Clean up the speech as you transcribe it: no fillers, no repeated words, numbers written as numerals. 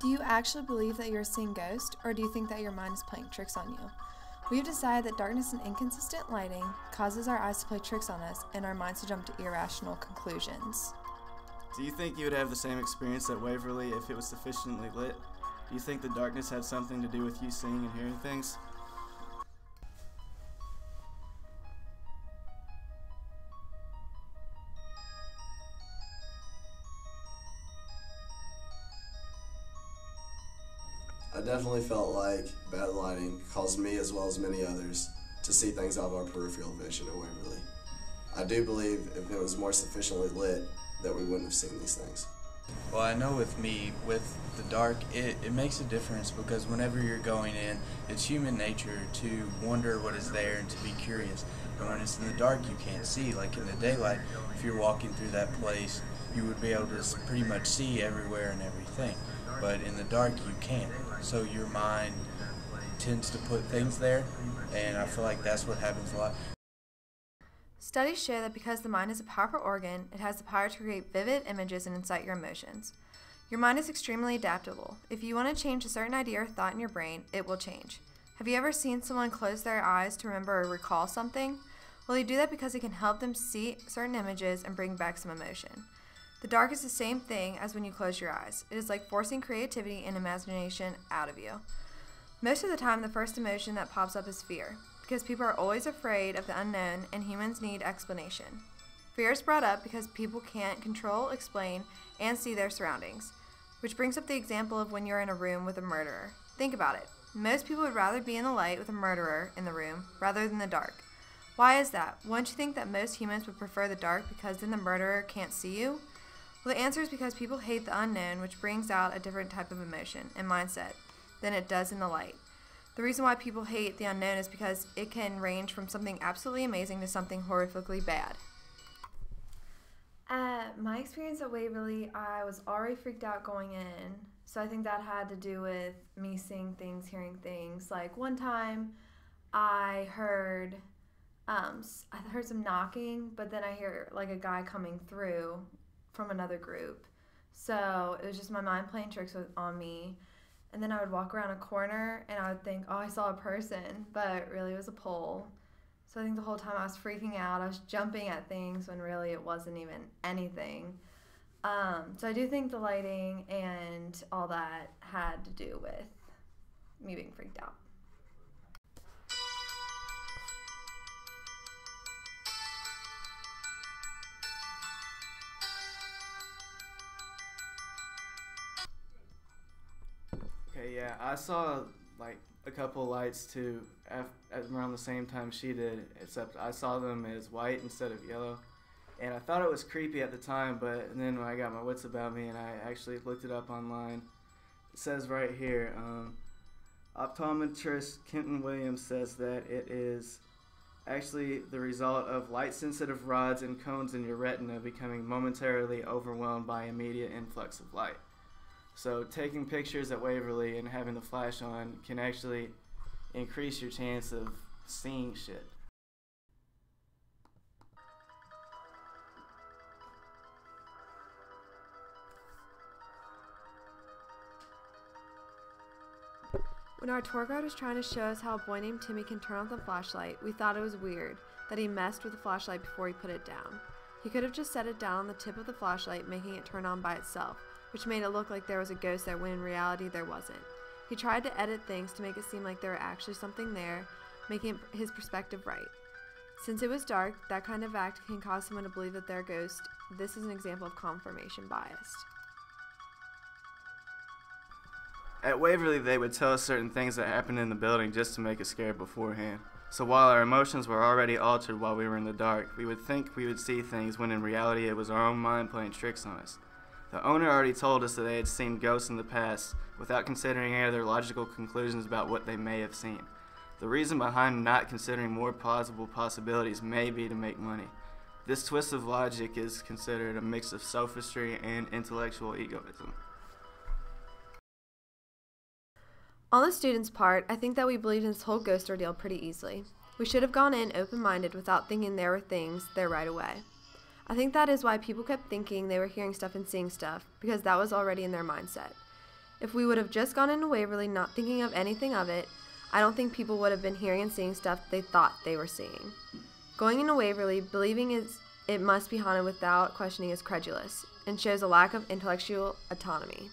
Do you actually believe that you're seeing ghosts, or do you think that your mind is playing tricks on you? We've decided that darkness and inconsistent lighting causes our eyes to play tricks on us and our minds to jump to irrational conclusions. Do you think you would have the same experience at Waverly if it was sufficiently lit? Do you think the darkness had something to do with you seeing and hearing things? I definitely felt like bad lighting caused me, as well as many others, to see things out of our peripheral vision at Waverly. I do believe if it was more sufficiently lit, that we wouldn't have seen these things. Well, I know with me, with the dark, it makes a difference because whenever you're going in, it's human nature to wonder what is there and to be curious. And when it's in the dark, you can't see. Like in the daylight, if you're walking through that place, you would be able to pretty much see everywhere and everything. But in the dark, you can't. So your mind tends to put things there, and I feel like that's what happens a lot. Studies show that because the mind is a powerful organ, it has the power to create vivid images and incite your emotions. Your mind is extremely adaptable. If you want to change a certain idea or thought in your brain, it will change. Have you ever seen someone close their eyes to remember or recall something? Well, they do that because it can help them see certain images and bring back some emotion. The dark is the same thing as when you close your eyes. It is like forcing creativity and imagination out of you. Most of the time, the first emotion that pops up is fear, because people are always afraid of the unknown and humans need explanation. Fear is brought up because people can't control, explain, and see their surroundings, which brings up the example of when you're in a room with a murderer. Think about it. Most people would rather be in the light with a murderer in the room rather than the dark. Why is that? Wouldn't you think that most humans would prefer the dark because then the murderer can't see you? Well, the answer is because people hate the unknown, which brings out a different type of emotion and mindset than it does in the light. The reason why people hate the unknown is because it can range from something absolutely amazing to something horrifically bad. My experience at Waverly, I was already freaked out going in, so I think that had to do with me seeing things, hearing things. Like one time I heard some knocking, but then I hear like a guy coming through from another group. So it was just my mind playing tricks on me. And then I would walk around a corner and I would think, oh, I saw a person, but really it was a pole. So I think the whole time I was freaking out. I was jumping at things when really it wasn't even anything. So I do think the lighting and all that had to do with me being freaked out. Okay, yeah, I saw like a couple lights too around the same time she did, except I saw them as white instead of yellow. And I thought it was creepy at the time, but then when I got my wits about me and I actually looked it up online, it says right here, optometrist Kenton Williams says that it is actually the result of light-sensitive rods and cones in your retina becoming momentarily overwhelmed by immediate influx of light. So taking pictures at Waverly and having the flash on can actually increase your chance of seeing shit. When our tour guide was trying to show us how a boy named Timmy can turn on the flashlight, we thought it was weird that he messed with the flashlight before he put it down. He could have just set it down on the tip of the flashlight, making it turn on by itself, which made it look like there was a ghost there when in reality there wasn't. He tried to edit things to make it seem like there were actually something there, making his perspective right. Since it was dark, that kind of act can cause someone to believe that they're a ghost. This is an example of confirmation bias. At Waverly, they would tell us certain things that happened in the building just to make us scared beforehand. So while our emotions were already altered while we were in the dark, we would think we would see things when in reality it was our own mind playing tricks on us. The owner already told us that they had seen ghosts in the past without considering any other logical conclusions about what they may have seen. The reason behind not considering more plausible possibilities may be to make money. This twist of logic is considered a mix of sophistry and intellectual egoism. On the students' part, I think that we believed in this whole ghost ordeal pretty easily. We should have gone in open-minded without thinking there were things there right away. I think that is why people kept thinking they were hearing stuff and seeing stuff, because that was already in their mindset. If we would have just gone into Waverly not thinking of anything of it, I don't think people would have been hearing and seeing stuff they thought they were seeing. Going into Waverly, believing it must be haunted without questioning is credulous, and shows a lack of intellectual autonomy.